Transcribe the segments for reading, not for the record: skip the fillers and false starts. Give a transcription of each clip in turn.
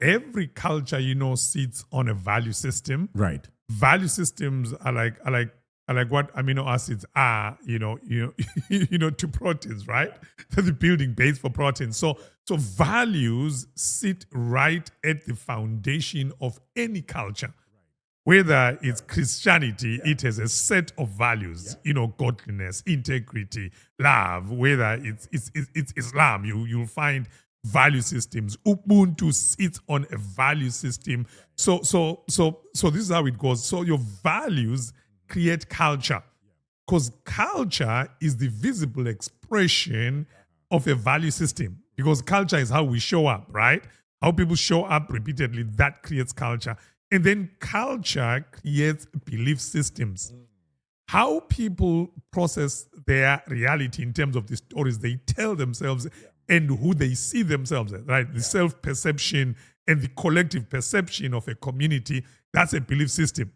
every culture, sits on a value system. Right. Value systems are like what amino acids are, to proteins, right? They're the building base for proteins. So values sit right at the foundation of any culture. Whether it's Christianity, it has a set of values, godliness, integrity, love. Whether it's Islam, you'll find value systems. Ubuntu sits on a value system. So this is how it goes. So your values create culture, because culture is the visible expression of a value system. Because culture is how we show up, right? How people show up repeatedly, that creates culture. And then culture creates belief systems. How people process their reality in terms of the stories they tell themselves and who they see themselves as, right? The self-perception and the collective perception of a community, that's a belief system.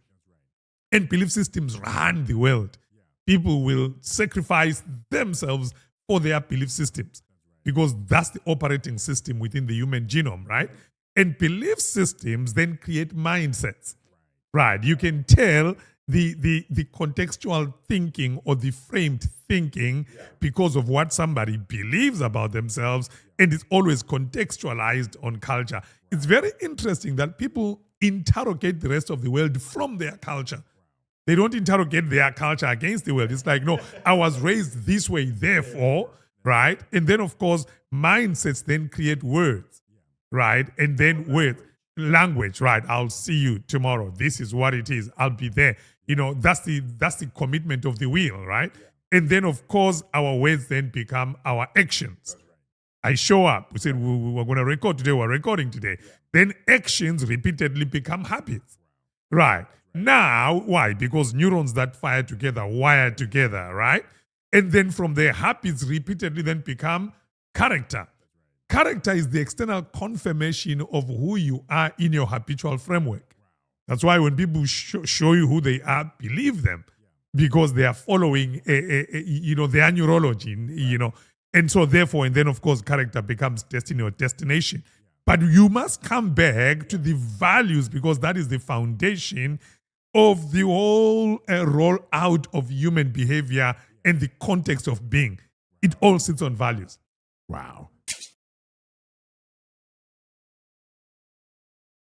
And belief systems run the world. People will sacrifice themselves for their belief systems because that's the operating system within the human genome, right? And belief systems then create mindsets, right? You can tell the contextual thinking or the framed thinking because of what somebody believes about themselves, and it's always contextualized on culture. It's very interesting that people interrogate the rest of the world from their culture. They don't interrogate their culture against the world. It's like, no, I was raised this way, therefore, right? And then, of course, mindsets then create words. Right? And then with language, right? I'll see you tomorrow. This is what it is. I'll be there. That's the commitment of the will, right? And then, of course, our words then become our actions. I show up. We said we're going to record today. We're recording today. Then actions repeatedly become habits. Right. Now, why? Because neurons that fire together, wire together, right? And then from their habits repeatedly then become character. Character is the external confirmation of who you are in your habitual framework. That's why when people show you who they are, believe them, because they are following, their neurology, And so therefore, and then of course, character becomes destiny or destination. But you must come back to the values, because that is the foundation of the whole rollout of human behavior and the context of being. It all sits on values. Wow.